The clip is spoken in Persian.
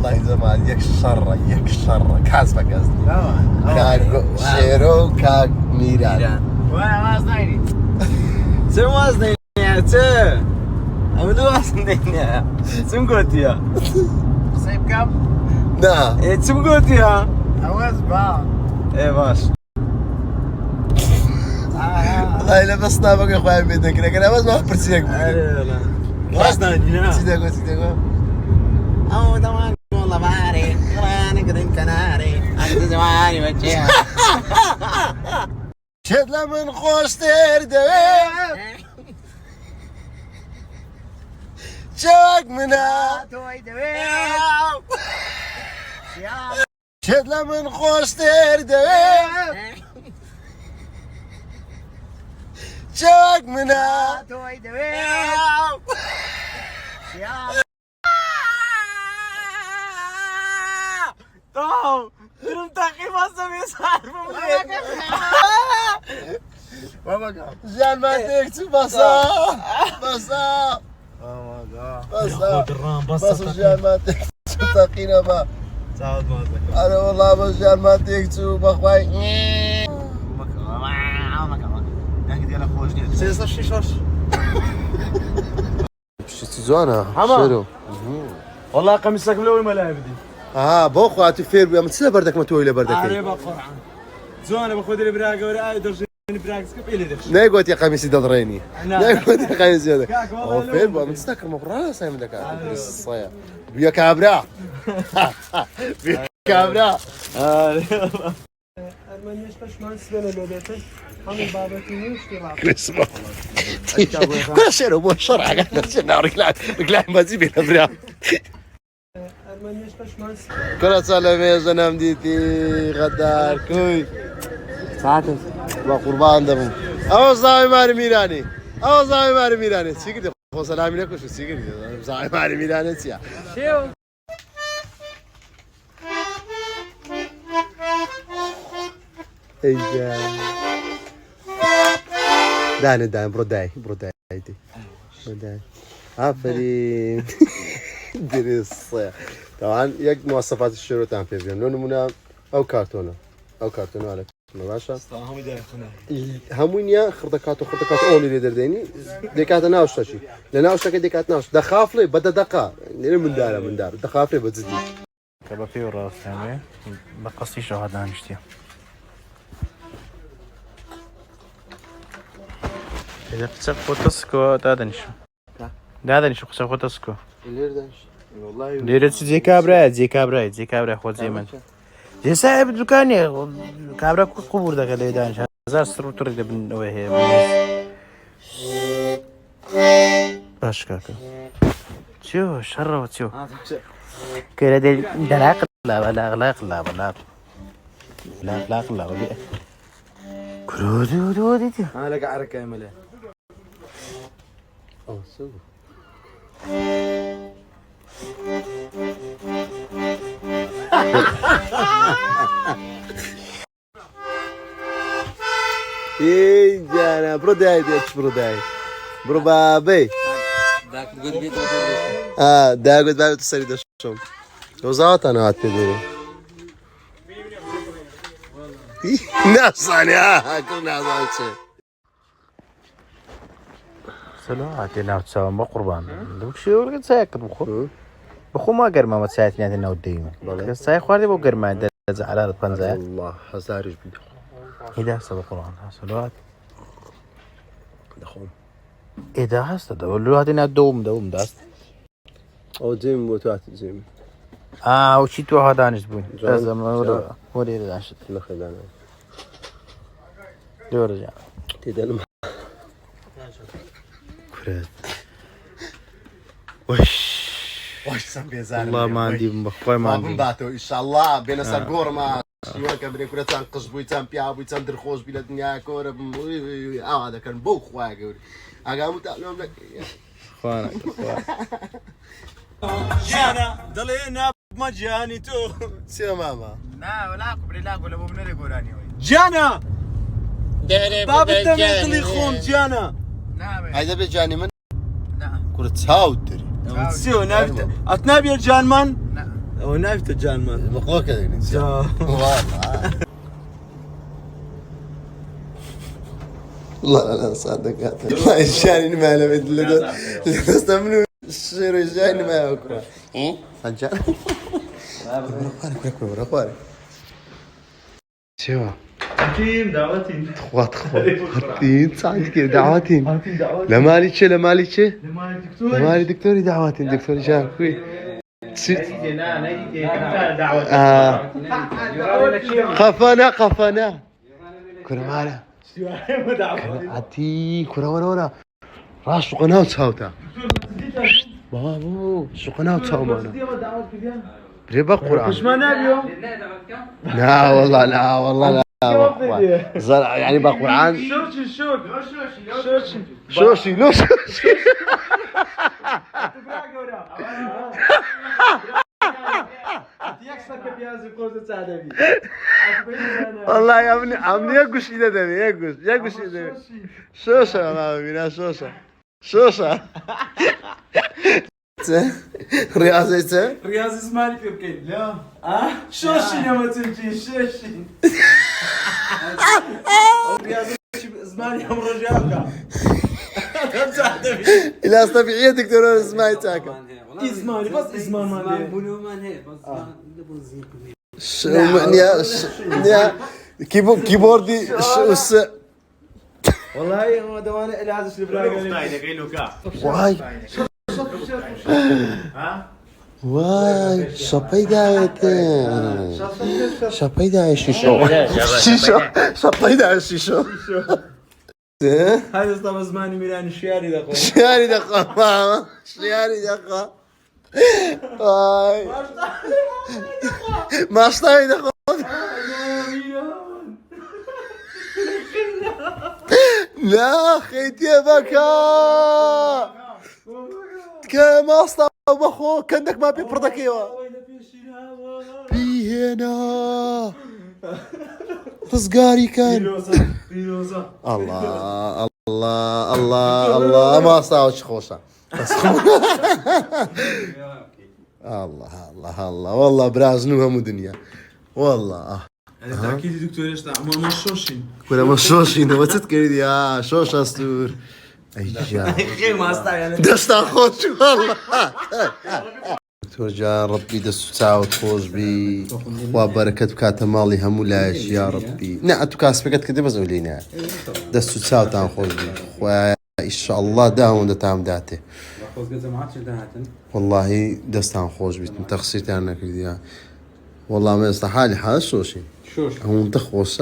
والله زمان يك شر كاسبك قصدي كاك شيرو كاك ميران وانا وازنيني سم وازنيني يا أبدو وازنيني سم قلت يا سيب كم؟ نعم سم قلت يا أواز با إيه باش والله لبسنا بقى اخويا بيدك انا بس ما برسيك لا وازنيني لا سيدك أو طبعا والله باري أنا قدم كناري أنت زماني وجهها شد لمن خوش تردوي شوق منها توي دوي شد لمن خوش تردوي شوق منها توي دوي طاو درم تاقي مصر يسار جان ما تكتب بصا بصا جان ما تكتب تقينا با انا والله بس جان ما تكتب اخوي شتي زوانا شنو والله قميصك ملوي ملاعب دي بوخو اتفير بيا متسلا بردك ما تويله بردك عريبة قرعة زوانا باخذ لي براقة ولا درجة براقة سكب إلي دخل لا قلت يا قميصي دضريني لا قلت يا قميصي هذا كاك والله هو فين بقى متستكر مقرا سايم لك الصيا بيا كابرا بيا كابرا المانيش باش ما نسبنا لوديتك همون بابتي نيش اسمع كل شيء هو الشرع قاعد نرجع رجلان ما زي بينا برا المانيش باش ما كل سلام يا زنام ديتي غدار كوي ساعتك با قربان دم او زاوي مار ميراني او زاوي مار ميراني سيكدي خو سلام لك وشو سيكدي زاوي مار ميراني سيا شو ايجا داني بروداي دي بروداي عفري درس طبعا يك مواصفات الشروط تاع فيفيون نمونه او كرتونه عليك باشا هم دا همونيا خردكات اوني اللي درديني ديكات ناوشتشي لناوشتك ديكات ناوش دخافلي بدا دقه من دار دخافلي بتزدي كبا في راس يعني بقصي شو هذا نشتي إذا بتصير فوتوسكو هذا نشو خصو فوتوسكو والله ديرت زي كابرا خود زي من زي صاحب الدكان كابرا قبور ده اللي دانش هزار ستروتور ده بنوه باش كاكا شو شر شو كده دلاق لا كرودو دي انا لك عركه يا ملا سو ايه جانا بروداي برو بابي داك بابي تسري دشوم وزات انا اتبيري ناساني كنا ناسان سلواتي ناو تساوي ما قربان دوك شي ولقيت ساكت بخو ما قرما ما تساعدني هذا النوع ديما ساي خواري بو قرما زعلان بنزا والله حزارج بدي إذا حسب القرآن صلوات دخوم إذا حسب دولو هاتينا دوم داست او زين موتات زين وشي تو هذا نجبون لازم وري دانش نخدانا دورجا تدلم كرات وش سام بيزار والله ما عندي بخوي ما عندي باتو ان شاء الله بين سرقور ما شنو كبري كره تنقص بويتان بيابو يتان درخوش بلا دنيا كوره هذا كان بو خويا قولي اقامو تعلم لك خوانا جانا دلينا مجاني تو سي ماما لا ولا قبل لا ولا ابو منير يقولاني جانا باب التميت اللي خون جانا نعم هذا بجاني من نعم كره تساود دري سيو نابت اتنابي الجان من ئەوە ناویتە جانمان مقڵۆکە دەگرین والله صادقات والله الشاني ما له بدل استمنوا الشير الجاي ما ياكل حجان اخبارك شو حكيم دعوتي اخوات خطين صعد كده دعواتين لمالك لمالي دكتوري دعواتين دكتوري شاكوي خفنا كنا معنا عتي كنا ورا راس قناه وتساوتا بابو سقناه وتساومانا بريبا قرآن مش ما نبيو لا والله لا زرع يعني بقرآن شوشي والله يا ابني عمني يقش إذا دمي يقش إذا دمي شوشة ما بينا شوشة رياضة رياض اسمعني في بكين لا شوشي يا ما تمشي شوشي رياض اسمعني يا مرجعك إلا طبيعية دكتور اسمعي تاكا اسمعني بس اسمعني ما يا كيبوردي والله ما دواني إلى هذا الشبراء واي واي شابيدا شيشو هذا طب زماني ميلان الشياري دقة شياري دقة واي ما اشتاي دقة لا خيتي بكا كما استا بخو كانك ما بيبردك ايوا بي هنا تصقاري كان الله ما صاوش خوشة الله والله برازنوها مو دنيا والله أكيد دكتور يشتغل ما شوشين ولا ما شوشين ما تذكري يا شوش استور اي خير ما استعجل دستا خوش والله دكتور جان ربي دستو تعاود خوش بي وبركة بكات مالي همولاش يا ربي نعم تكاس فقط كده بزولينا دستو تعاود تان خوش بي وإن شاء الله داون دتام داته والله دستان خوش بي تخسيت أنا كده والله ما يستحالي حال شوشي هون تخوص